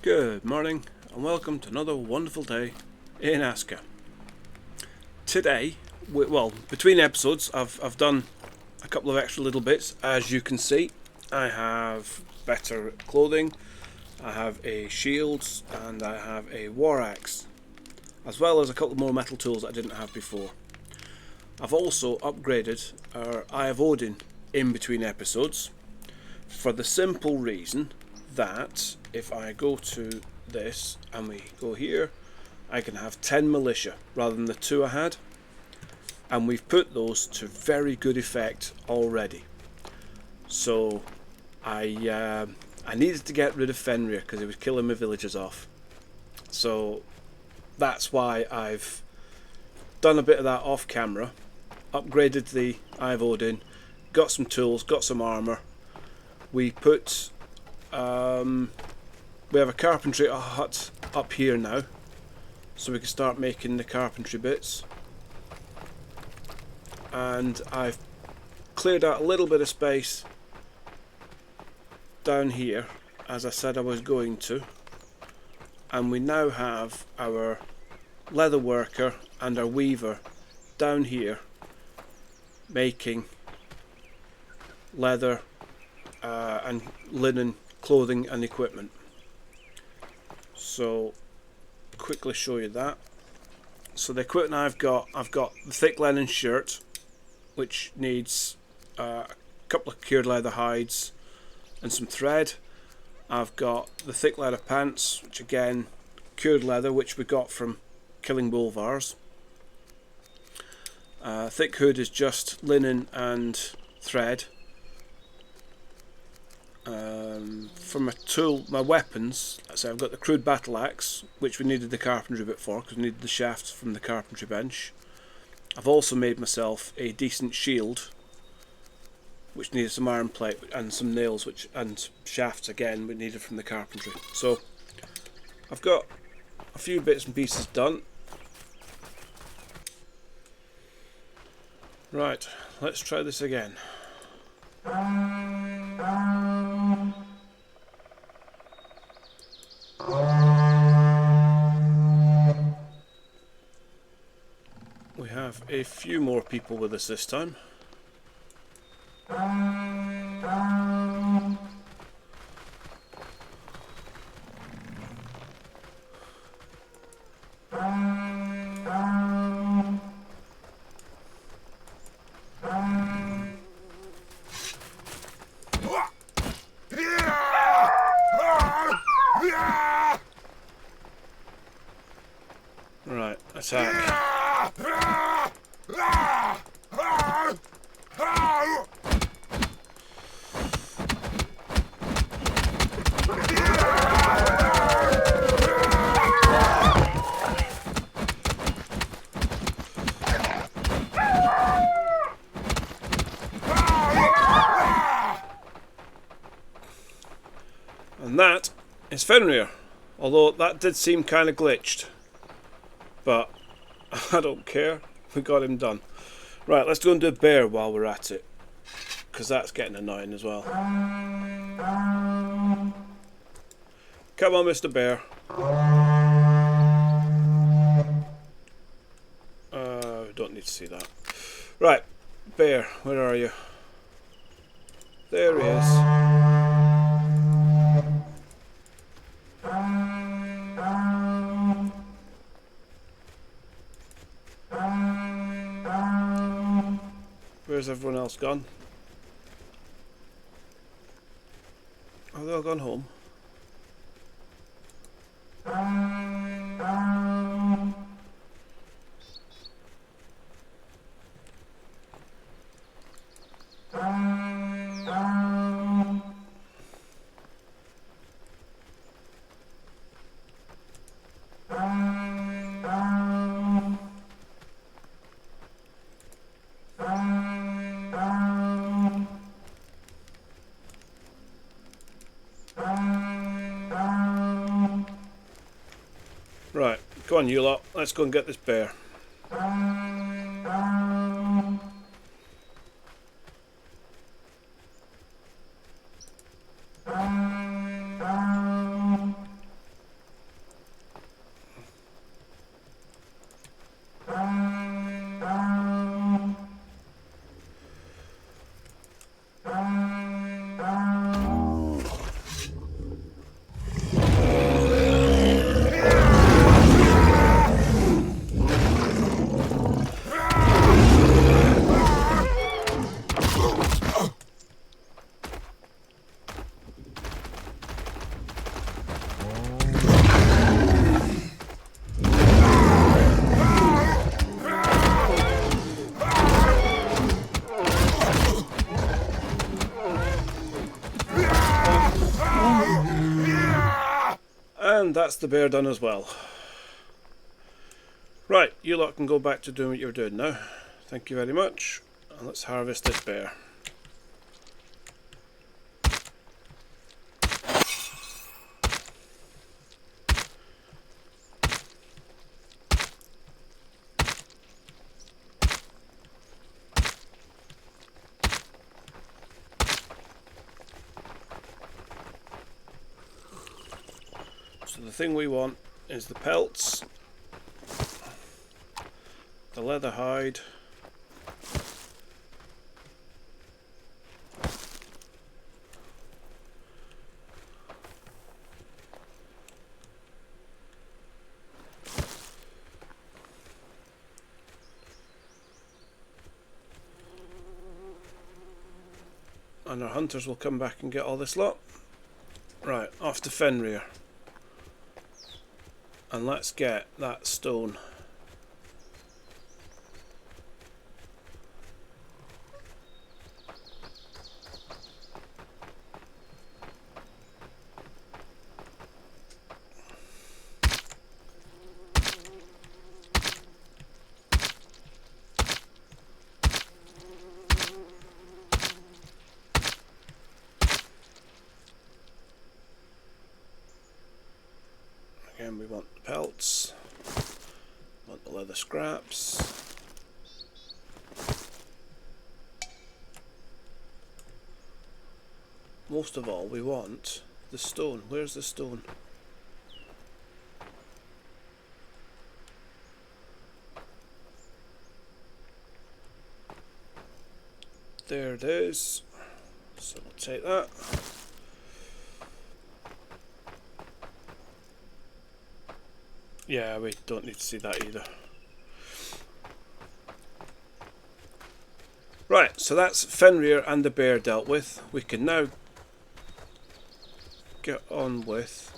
Good morning and welcome to another wonderful day in Aska. Today, between episodes, I've done a couple of extra little bits. As you can see, I have better clothing, I have a shield, and I have a war axe, as well as a couple more metal tools that I didn't have before. I've also upgraded our Eye of Odin in between episodes for the simple reason that if I go to this and we go here, I can have 10 militia rather than the 2 I had, and we've put those to very good effect already. So I needed to get rid of Fenrir because he was killing my villagers off. So that's why I've done a bit of that off camera, upgraded the Eye of Odin, got some tools, got some armour. We put we have a carpentry hut up here now, so we can start making the carpentry bits. And I've cleared out a little bit of space down here, as I said I was going to. And we now have our leather worker and our weaver down here making leather and linen clothing and equipment. So quickly show you that. So the equipment I've got the thick linen shirt, which needs a couple of cured leather hides and some thread. I've got the thick leather pants, which again cured leather, which we got from killing bolvars. Thick hood is just linen and thread. For my my weapons, so I've got the crude battle axe, which we needed the carpentry bit for because we needed the shafts from the carpentry bench. I've also made myself a decent shield, which needed some iron plate and some nails, and shafts again we needed from the carpentry. So I've got a few bits and pieces done. Right, let's try this again. We have a few more people with us this time. Right, attack. And that is Fenrir, although that did seem kind of glitched, but I don't care, we got him done. Right, let's go and do a bear while we're at it, because that's getting annoying as well. Come on, Mr. Bear. Don't need to see that. Right, bear, where are you? There he is. Where's everyone else gone? Have they all gone home? Right, go on you lot, let's go and get this bear. And that's the bear done as well. Right, you lot can go back to doing what you're doing now. Thank you very much. And let's harvest this bear. So the thing we want is the pelts, the leather hide, and our hunters will come back and get all this lot. Right, off to Fenrir. And let's get that stone. Again, we want the pelts, want the leather scraps. Most of all, we want the stone. Where's the stone? There it is. So we'll take that. Yeah, we don't need to see that either. Right, so that's Fenrir and the bear dealt with. We can now get on with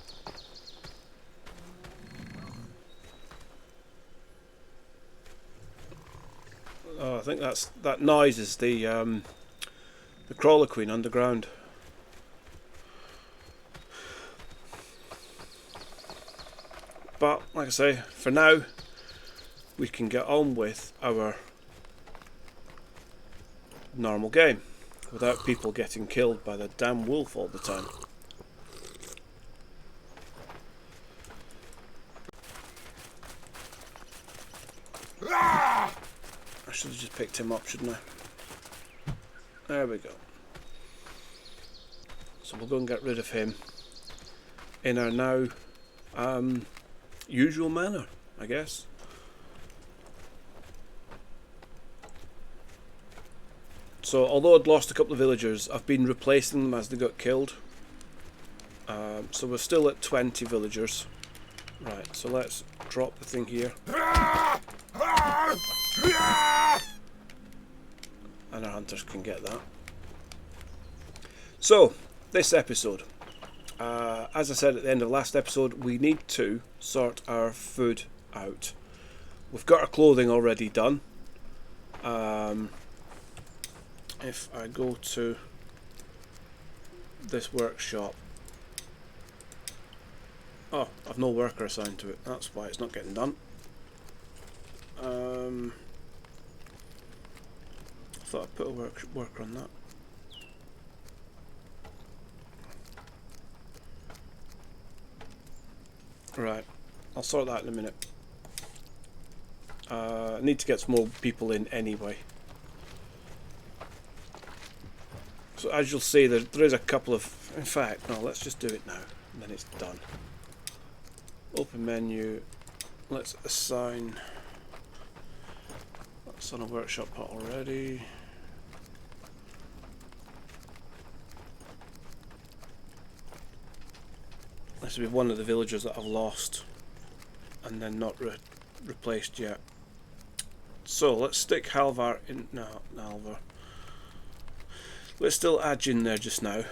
I think that noise is the crawler queen underground. But like I say, for now we can get on with our normal game without people getting killed by the damn wolf all the time. I should have just picked him up, shouldn't I? There we go. So we'll go and get rid of him in our now usual manner, I guess. So although I'd lost a couple of villagers, I've been replacing them as they got killed. So we're still at 20 villagers. Right, so let's drop the thing here. And our hunters can get that. So, this episode. As I said at the end of the last episode, we need to sort our food out. We've got our clothing already done. If I go to this workshop, oh, I've no worker assigned to it. That's why it's not getting done. I thought I'd put a worker on that. Right, I'll sort that in a minute. I need to get some more people in anyway. So as you'll see, there is a couple of... In fact, no, let's just do it now, and then it's done. Open menu. Let's assign... That's on a workshop pot already. This will be one of the villagers that I've lost and then not replaced yet. So let's stick Halvar in. No, Halvar. Let's still add in there just now.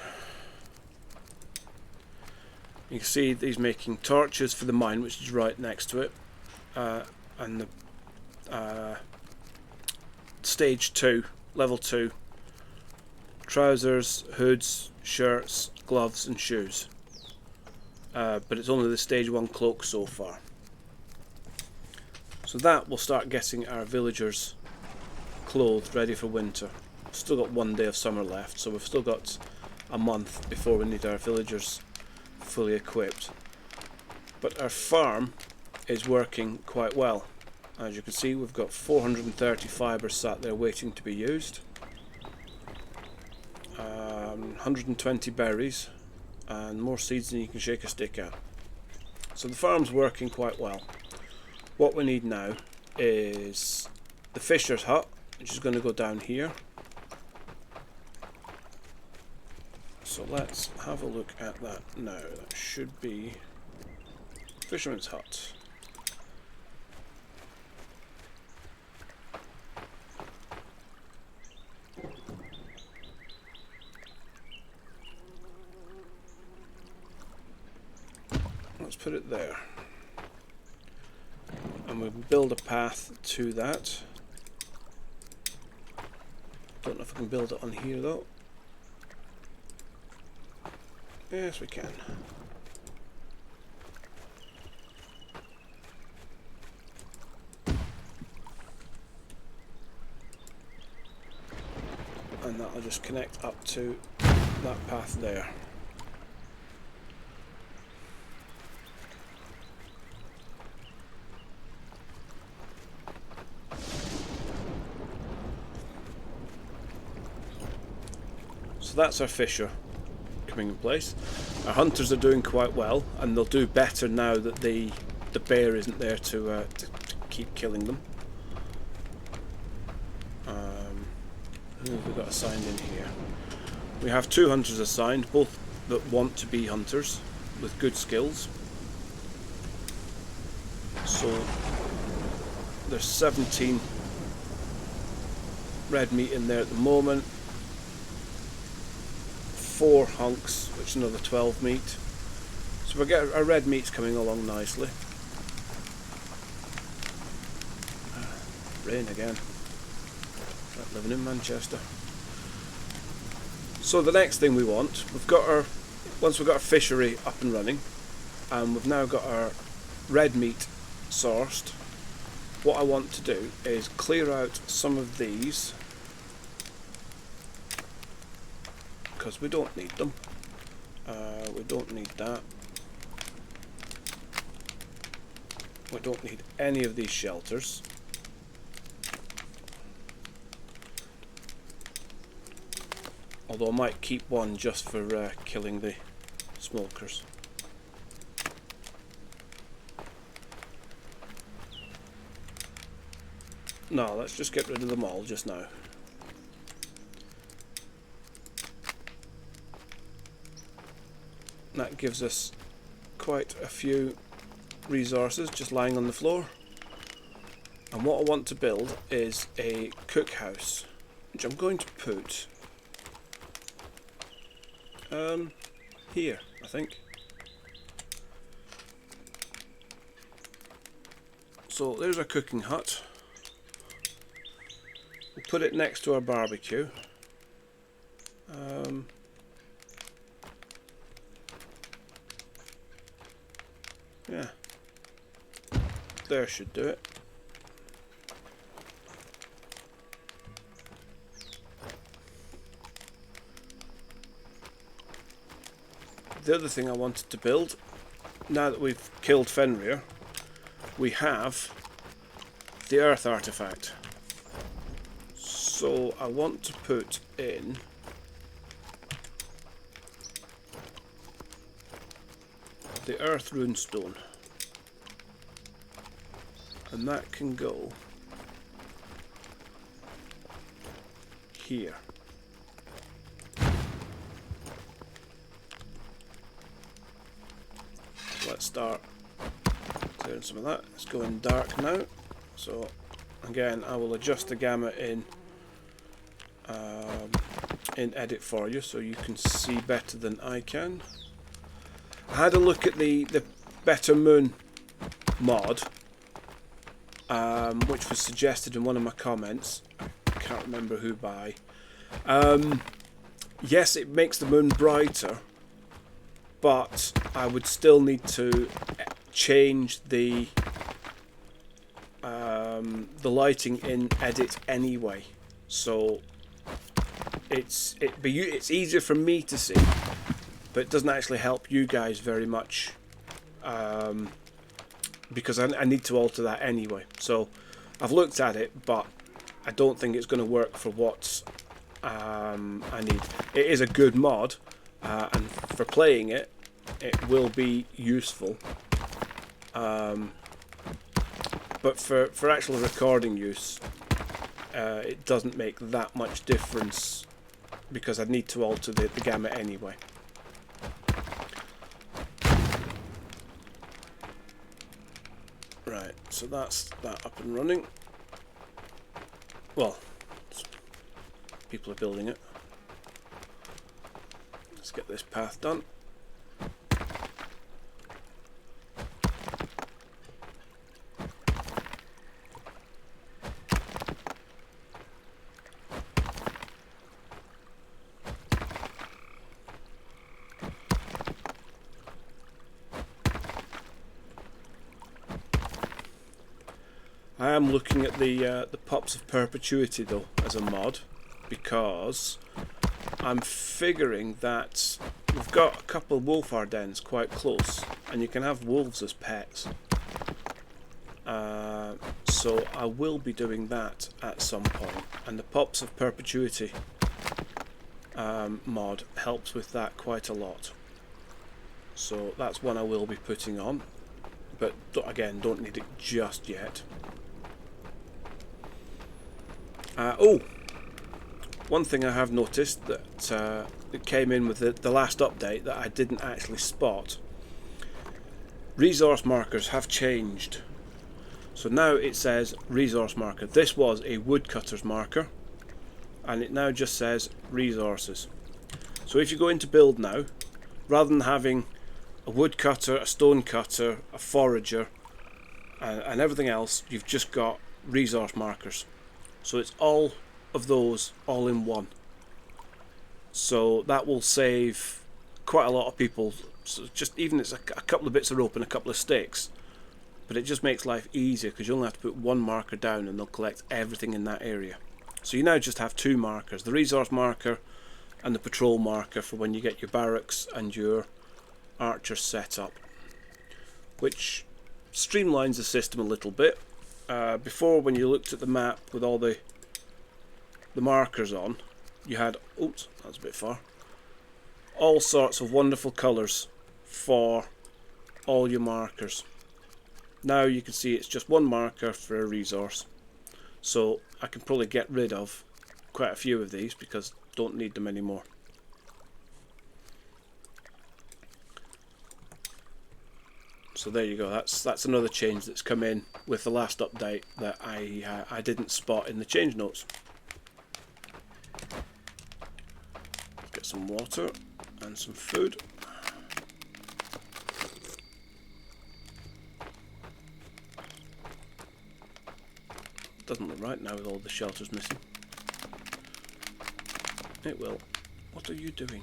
You can see he's making torches for the mine, which is right next to it, and the stage 2, level 2. Trousers, hoods, shirts, gloves, and shoes. but it's only the stage 1 cloak so far. So that will start getting our villagers clothed, ready for winter. Still got 1 day of summer left, so we've still got a month before we need our villagers fully equipped. But our farm is working quite well. As you can see, we've got 430 fibres sat there waiting to be used, 120 berries, and more seeds than you can shake a stick at. So the farm's working quite well. What we need now is the fisher's hut, which is going to go down here. So let's have a look at that now. That should be fisherman's hut. Let's put it there. And we'll build a path to that. Don't know if I can build it on here though. Yes, we can. And that'll just connect up to that path there. So that's our fisher coming in place. Our hunters are doing quite well, and they'll do better now that the bear isn't there to keep killing them. Who have we got assigned in here? We have 2 hunters assigned, both that want to be hunters with good skills. So there's 17 red meat in there at the moment. 4 hunks, which is another 12 meat. So we'll get our red meat's coming along nicely. Rain again. Like living in Manchester. So the next thing we want, once we've got our fishery up and running, and we've now got our red meat sourced, what I want to do is clear out some of these, because we don't need them. We don't need that. We don't need any of these shelters. Although I might keep one just for killing the smokers. No, let's just get rid of them all just now. That gives us quite a few resources just lying on the floor. And what I want to build is a cookhouse, which I'm going to put here, I think. So there's our cooking hut. We'll put it next to our barbecue. Yeah, there should do it. The other thing I wanted to build, now that we've killed Fenrir, we have the earth artifact. So I want to put in the earth runestone, and that can go here. Let's start clearing some of that. It's going dark now, so again I will adjust the gamma in edit for you so you can see better than I can. I had a look at the Better Moon mod, which was suggested in one of my comments. I can't remember who by. Yes, it makes the moon brighter, but I would still need to change the lighting in edit anyway. So it's easier for me to see, but it doesn't actually help you guys very much, because I need to alter that anyway. So I've looked at it, but I don't think it's going to work for what I need. It is a good mod, and for playing it, it will be useful. But for actual recording use, it doesn't make that much difference, because I need to alter the gamut anyway. Right, so that's that up and running. Well, people are building it. Let's get this path done. I am looking at the Pops of Perpetuity though as a mod, because I'm figuring that we've got a couple of wolf dens quite close, and you can have wolves as pets. So I will be doing that at some point, and the Pops of Perpetuity mod helps with that quite a lot. So that's one I will be putting on, but again, don't need it just yet. One thing I have noticed that it came in with the last update that I didn't actually spot. Resource markers have changed. So now it says resource marker. This was a woodcutter's marker, and it now just says resources. So if you go into build now, rather than having a woodcutter, a stone cutter, a forager, and everything else, you've just got resource markers. So it's all of those all in one. So that will save quite a lot of people. So just even it's a couple of bits of rope and a couple of sticks, but it just makes life easier, because you only have to put one marker down and they'll collect everything in that area. So you now just have two markers, the resource marker and the patrol marker, for when you get your barracks and your archers set up, which streamlines the system a little bit. Before, when you looked at the map with all the markers on, you had, oops, that's a bit far, all sorts of wonderful colours for all your markers. Now you can see it's just one marker for a resource, so I can probably get rid of quite a few of these because I don't need them anymore. So there you go. That's another change that's come in with the last update that I didn't spot in the change notes. Get some water and some food. Doesn't look right now with all the shelters missing. It will. What are you doing?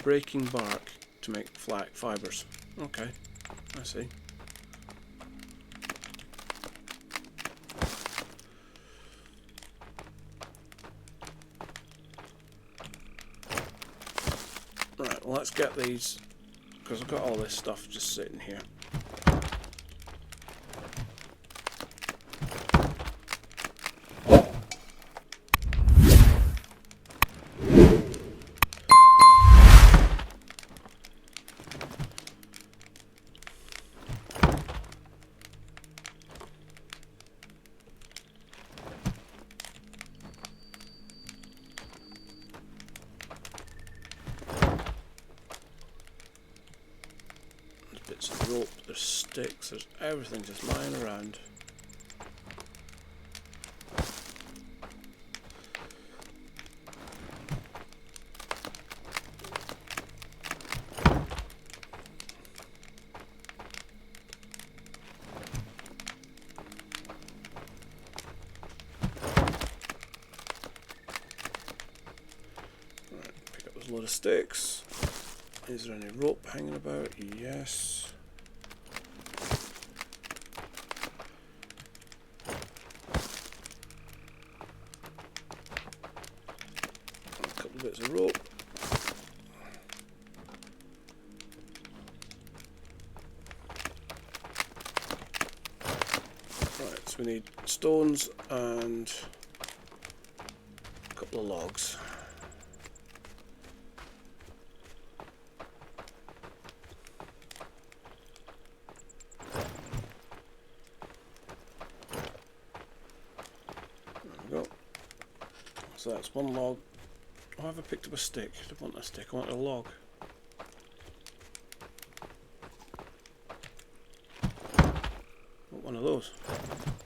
Breaking bark to make fibres. Okay, I see. Right, well, let's get these, because I've got all this stuff just sitting here. Bits of rope, there's sticks, there's everything just lying around. a load of sticks. Is there any rope hanging about? Yes. A couple of bits of rope. Right, so we need stones and a couple of logs. So that's one log. Oh, have I picked up a stick? I don't want a stick, I want a log. I want one of those.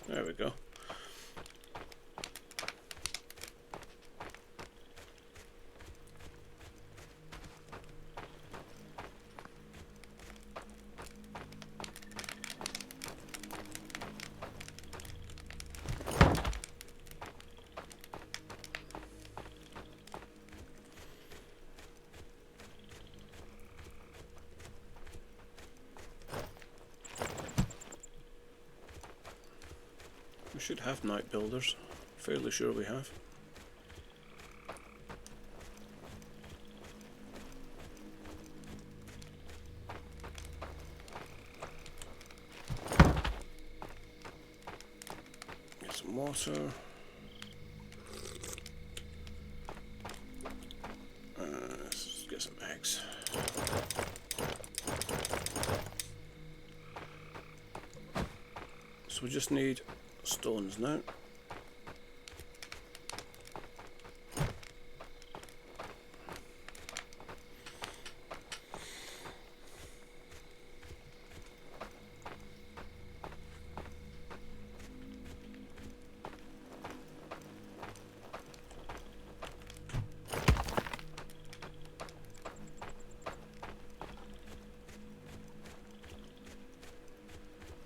There we go. We should have night builders. Fairly sure we have. Get some water. Let's get some eggs. So we just need stones now.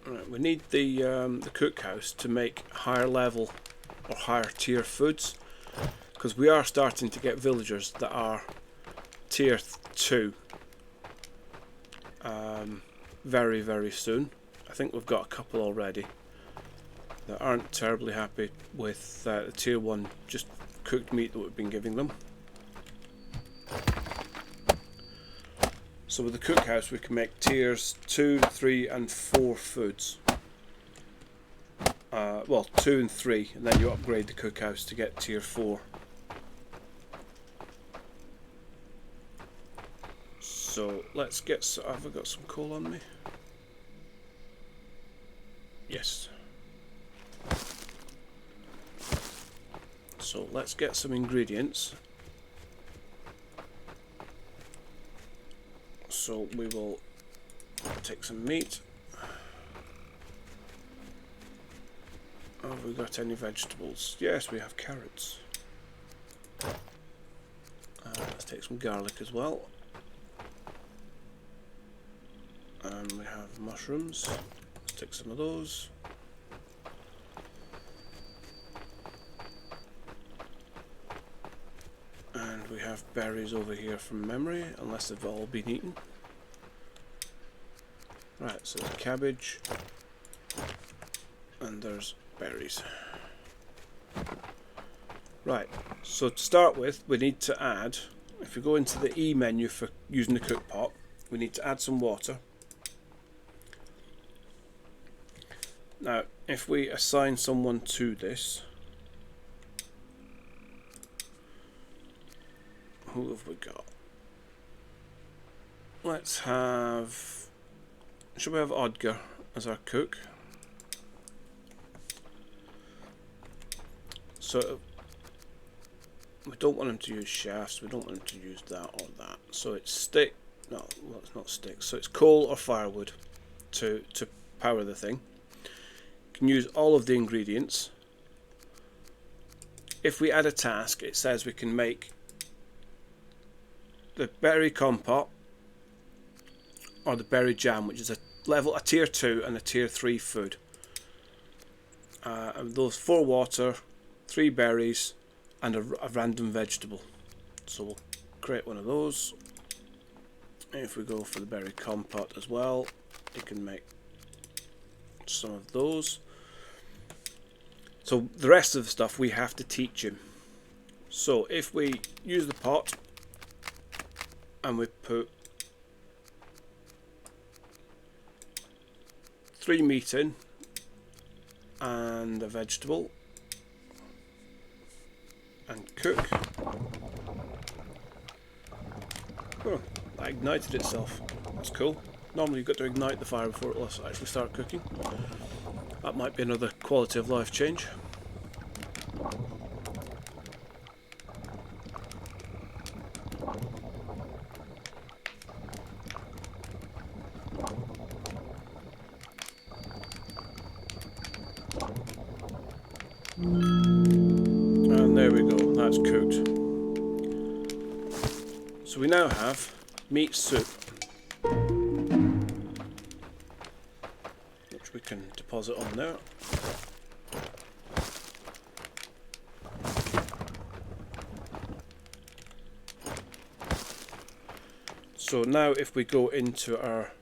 Right, we need the cookhouse to make higher level or higher tier foods, because we are starting to get villagers that are tier 2 very, very soon. I think we've got a couple already that aren't terribly happy with the tier 1 just cooked meat that we've been giving them. So with the cookhouse we can make tiers 2, 3 and 4 foods. Well, 2 and 3, and then you upgrade the cookhouse to get tier 4. So let's get, have I got some coal on me? Yes. So let's get some ingredients. So we will take some meat. Have we got any vegetables? Yes, we have carrots. Let's take some garlic as well. And we have mushrooms. Let's take some of those. And we have berries over here from memory, unless they've all been eaten. Right, so there's cabbage. And there's berries. Right, so to start with we need to add, if we go into the E menu for using the cook pot, we need to add some water. Now if we assign someone to this, who have we got? Let's have, should we have Odger as our cook? So we don't want him to use shafts, we don't want him to use that or that. So it's stick, no, well it's not sticks, so it's coal or firewood to power the thing. You can use all of the ingredients. If we add a task, it says we can make the berry compote or the berry jam, which is a tier 2 and a tier 3 food. And those 4 water, 3 berries and a random vegetable. So we'll create one of those. If we go for the berry compote as well, you can make some of those. So the rest of the stuff we have to teach him. So if we use the pot and we put 3 meat in and a vegetable and cook. Oh, that ignited itself. That's cool. Normally you've got to ignite the fire before it will actually start cooking. That might be another quality of life change. And there we go, that's cooked. So we now have meat soup, which we can deposit on there. So now if we go into our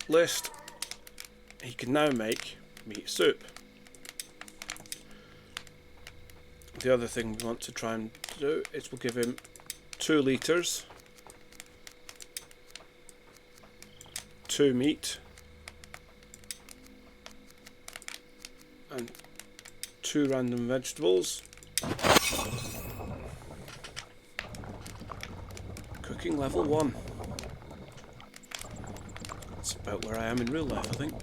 list, he can now make meat soup. The other thing we want to try and do is we'll give him 2 litres, 2 meat, and 2 random vegetables. Cooking level 1. That's about where I am in real life, I think.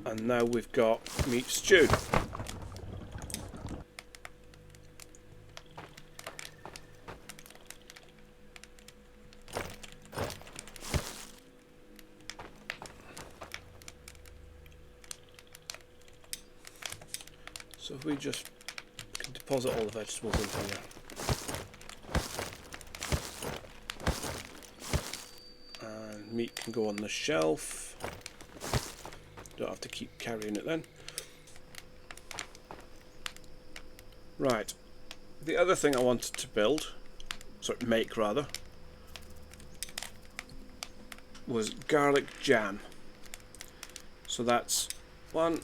And now we've got meat stew. So if we just can deposit all the vegetables into here. And meat can go on the shelf. Don't have to keep carrying it then. Right. The other thing I wanted to make rather, was garlic jam. So that's 1,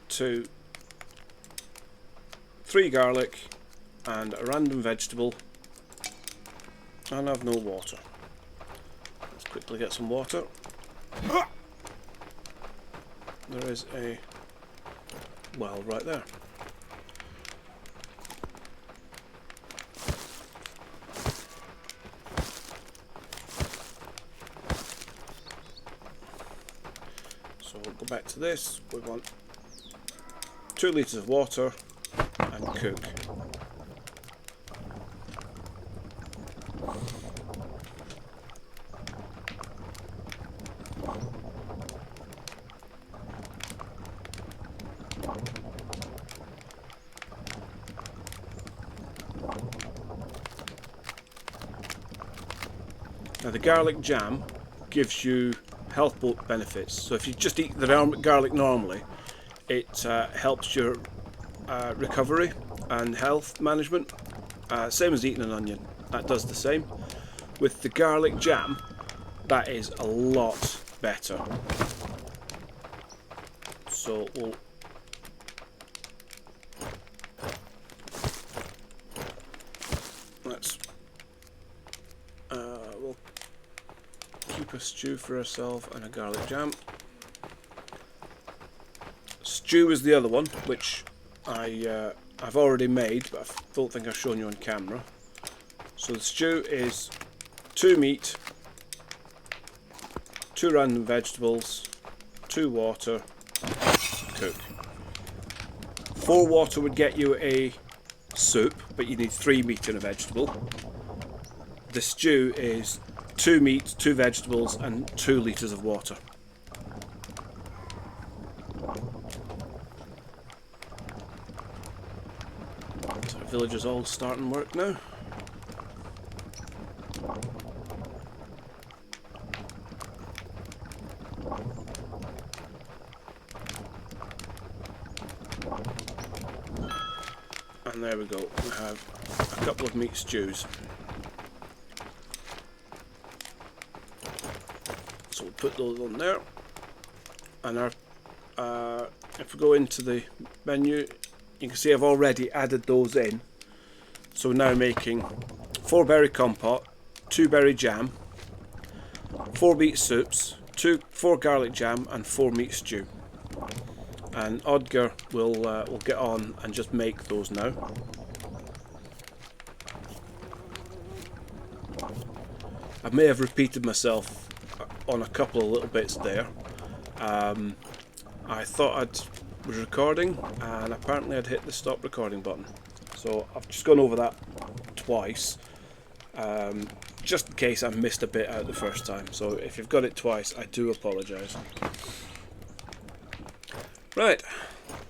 2, 3 garlic and a random vegetable, and I've no water. Let's quickly get some water. There is a well right there. So we'll go back to this. We want 2 litres of water and cook. Now the garlic jam gives you health benefits. So if you just eat the garlic normally, it helps your recovery and health management. Same as eating an onion, that does the same. With the garlic jam, that is a lot better. So we'll keep a stew for ourselves and a garlic jam. Stew is the other one, which I've already made, but I don't think I've shown you on camera. So the stew is 2 meat, 2 random vegetables, 2 water, cook. 4 water would get you a soup, but you need 3 meat and a vegetable. The stew is 2 meat, 2 vegetables and 2 litres of water. So our villagers all starting work now. we go. We have a couple of meat stews. So we'll put those on there. And if we go into the menu, you can see I've already added those in. So we're now making 4 berry compote, 2 berry jam, 4 meat soups, 4 garlic jam, and 4 meat stew. And Odger will get on and just make those now. I may have repeated myself on a couple of little bits there. I thought I was recording, and apparently I'd hit the stop recording button. So I've just gone over that twice, just in case I missed a bit out the first time. So if you've got it twice, I do apologise. Right,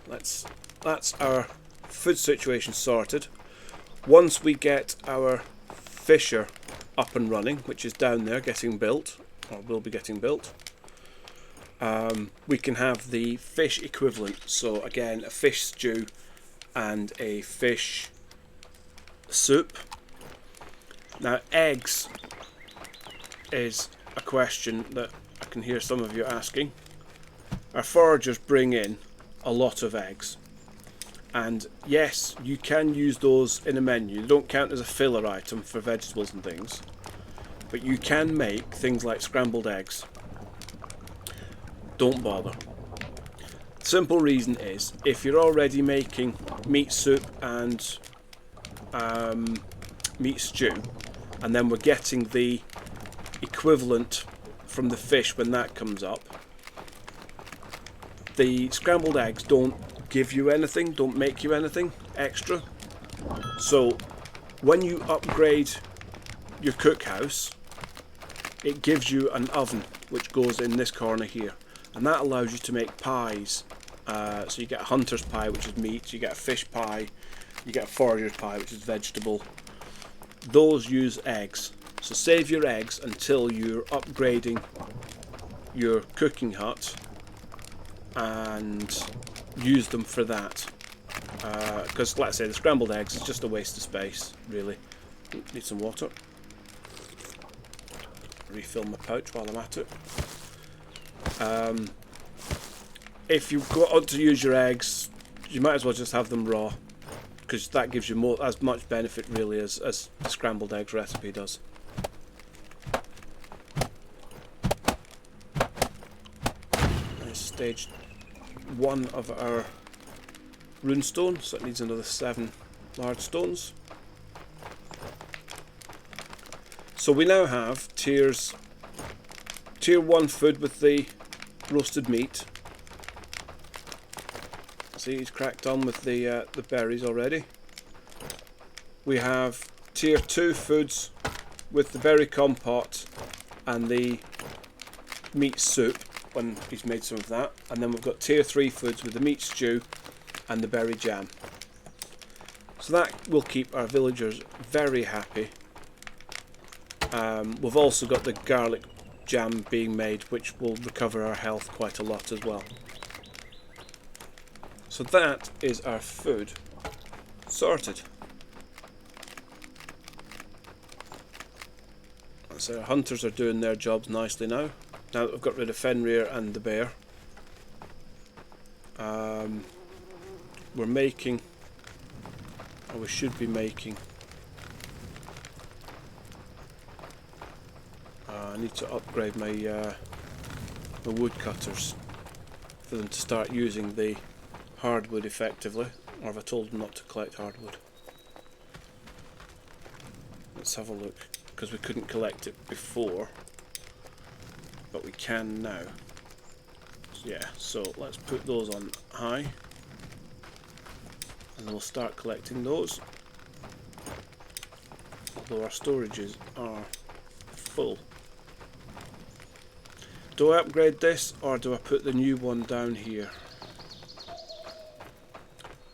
that's our food situation sorted. Once we get our fisher up and running, which is down there getting built, or will be getting built, we can have the fish equivalent. So again, a fish stew and a fish soup. Now, eggs is a question that I can hear some of you asking. Our foragers bring in a lot of eggs, and yes, you can use those in a menu. They don't count as a filler item for vegetables and things, but you can make things like scrambled eggs. Don't bother. Simple reason is, if you're already making meat soup and meat stew, and then we're getting the equivalent from the fish when that comes up, the scrambled eggs don't give you anything, don't make you anything extra. So when you upgrade your cookhouse, it gives you an oven which goes in this corner here, and that allows you to make pies. So you get a hunter's pie, which is meat, you get a fish pie, you get a forager's pie, which is vegetable. Those use eggs. So save your eggs until you're upgrading your cooking hut and use them for that. Because, like I say, the scrambled eggs is just a waste of space, really. Need some water. Refill my pouch while I'm at it. If you go on to use your eggs, you might as well just have them raw, because that gives you as much benefit really as the scrambled eggs recipe does. That's stage 1 of our rune stone, so it needs another 7 large stones. So we now have tier 1 food with the roasted meat. See, he's cracked on with the berries already. We have tier 2 foods with the berry compote and the meat soup, when he's made some of that. And then we've got tier 3 foods with the meat stew and the berry jam. So that will keep our villagers very happy. We've also got the garlic jam being made, which will recover our health quite a lot as well. So that is our food sorted. So our hunters are doing their jobs nicely now. Now that we've got rid of Fenrir and the bear, we're making, or we should be making, I need to upgrade my woodcutters for them to start using the hardwood effectively, or have I told them not to collect hardwood? Let's have a look, because we couldn't collect it before, but we can now. Yeah, so let's put those on high, and then we'll start collecting those, although our storages are full. Do I upgrade this, or do I put the new one down here?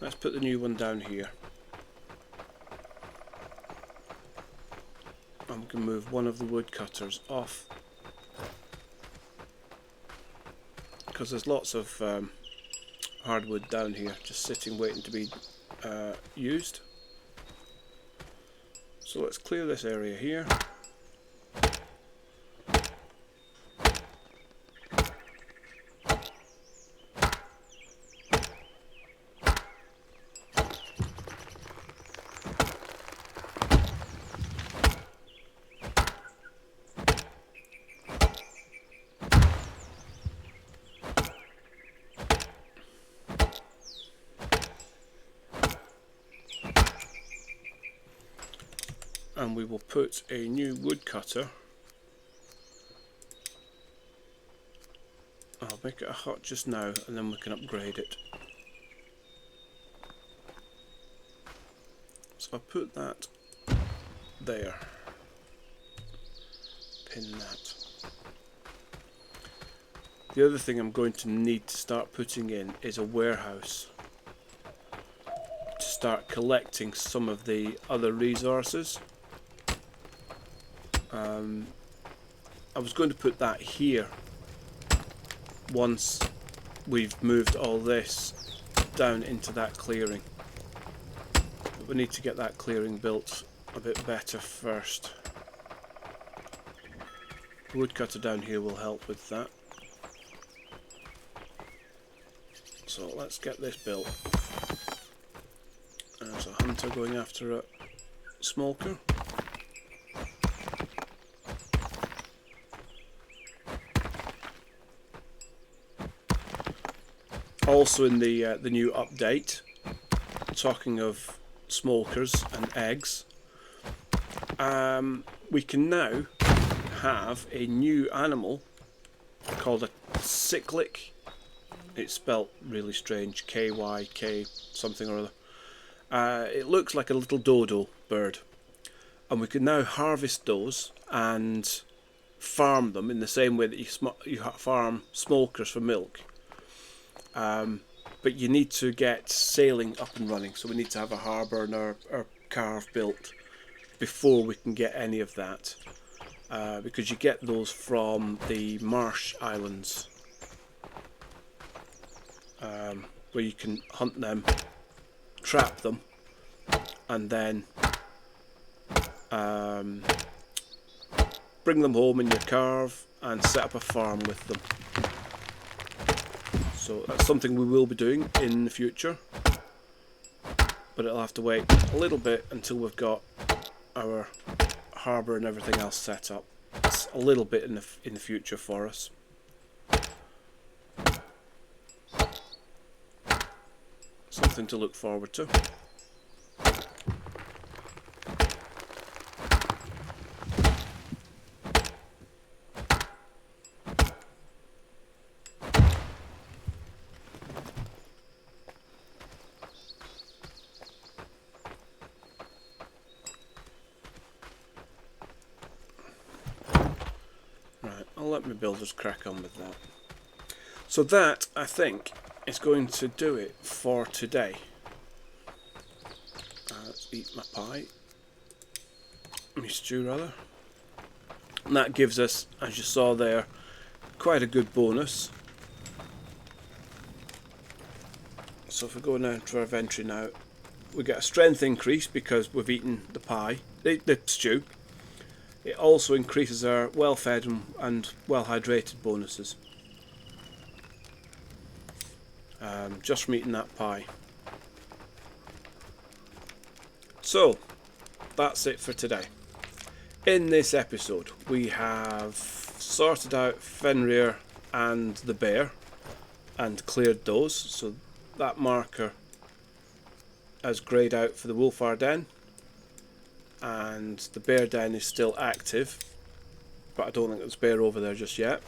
Let's put the new one down here. And we can move one of the woodcutters off, because there's lots of hardwood down here just sitting waiting to be used. So let's clear this area here. And we will put a new woodcutter. I'll make it a hut just now and then we can upgrade it. So I'll put that there. Pin that. The other thing I'm going to need to start putting in is a warehouse to start collecting some of the other resources. I was going to put that here once we've moved all this down into that clearing. But we need to get that clearing built a bit better first. The woodcutter down here will help with that. So let's get this built. There's a hunter going after a smoker. Also in the new update, talking of smokers and eggs, we can now have a new animal called a cyclic. It's spelt really strange, K-Y-K something or other. It looks like a little dodo bird, and we can now harvest those and farm them in the same way that you farm smokers for milk. But you need to get sailing up and running, so we need to have a harbour and our cove built before we can get any of that, because you get those from the marsh islands, where you can hunt them, trap them, and then bring them home in your cove and set up a farm with them. So that's something we will be doing in the future, but it'll have to wait a little bit until we've got our harbour and everything else set up. It's a little bit in the future for us. Something to look forward to. I'll let my builders crack on with that. So that, I think, is going to do it for today. Let's eat my pie. My stew, rather. And that gives us, as you saw there, quite a good bonus. So if we go now to our inventory now, we get a strength increase because we've eaten the pie, the stew. It also increases our well-fed and well-hydrated bonuses, just from eating that pie. So, that's it for today. In this episode, we have sorted out Fenrir and the bear and cleared those, so that marker has greyed out for the Wolfar Den. And the bear den is still active, but I don't think there's a bear over there just yet,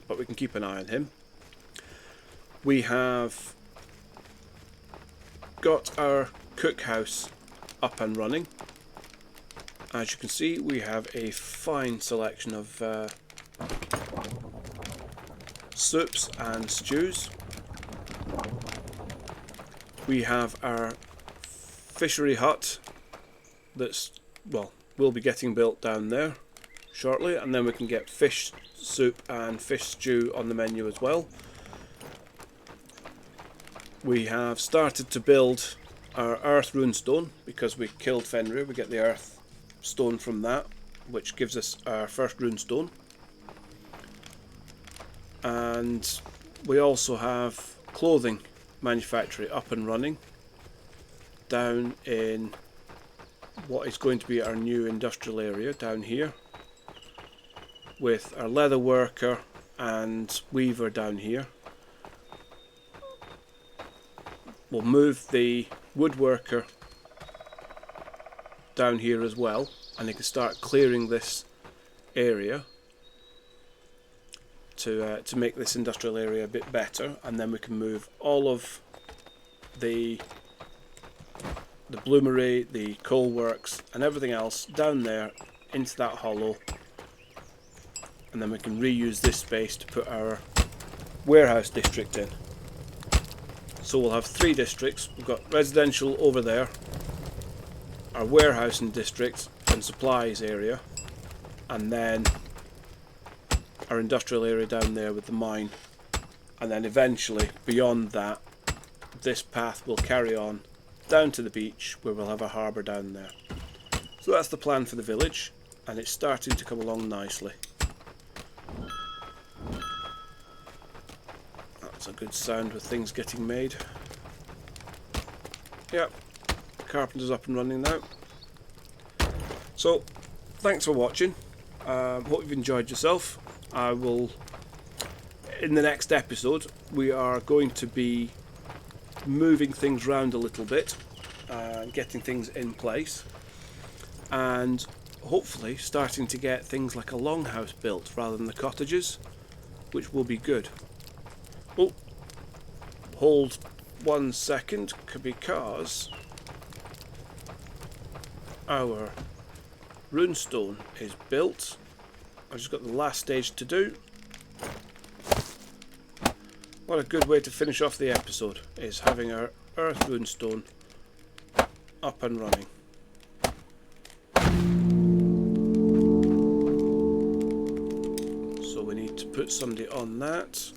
but we can keep an eye on him. We have got our cookhouse up and running. As you can see, we have a fine selection of soups and stews. We have our fishery hut that's, well, will be getting built down there shortly, and then we can get fish soup and fish stew on the menu as well. We have started to build our earth runestone because we killed Fenrir. We get the earth stone from that, which gives us our first rune stone. And we also have clothing manufactory up and running down in what is going to be our new industrial area down here, with our leather worker and weaver down here. We'll move the woodworker down here as well, and they can start clearing this area to make this industrial area a bit better, and then we can move all of the bloomery, the coal works and everything else down there into that hollow, and then we can reuse this space to put our warehouse district in. So we'll have 3 districts. We've got residential over there, our warehousing district and supplies area, and then our industrial area down there with the mine. And then eventually beyond that, this path will carry on down to the beach, where we'll have a harbour down there. So that's the plan for the village, and it's starting to come along nicely. That's a good sound with things getting made. Yep, carpenter's up and running now. So thanks for watching. Hope you've enjoyed yourself. I will, in the next episode, we are going to be moving things around a little bit, getting things in place, and hopefully starting to get things like a longhouse built rather than the cottages, which will be good. Oh, hold 1 second, because our runestone is built. I've just got the last stage to do. What a good way to finish off the episode, is having our earth runestone up and running. So we need to put somebody on that.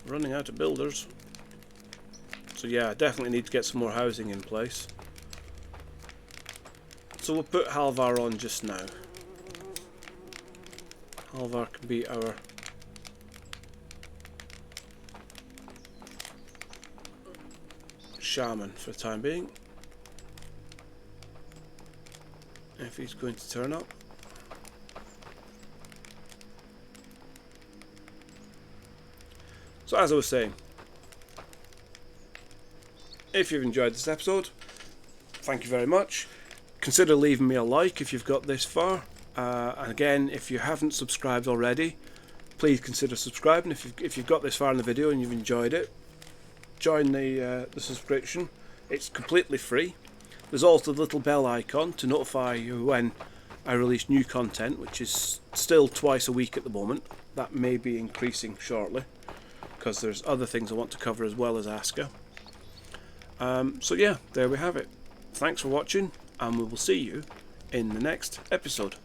Running out of builders. So yeah, I definitely need to get some more housing in place. So we'll put Halvar on just now. Halvar can be our shaman for the time being, if he's going to turn up. So as I was saying, if you've enjoyed this episode, thank you very much. Consider leaving me a like if you've got this far. And again, if you haven't subscribed already, please consider subscribing. If you've got this far in the video and you've enjoyed it, join the subscription. It's completely free. There's also the little bell icon to notify you when I release new content, which is still twice a week at the moment. That may be increasing shortly, because there's other things I want to cover as well as Aska. So yeah, there we have it. Thanks for watching, and we will see you in the next episode.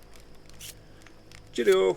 Cheerio!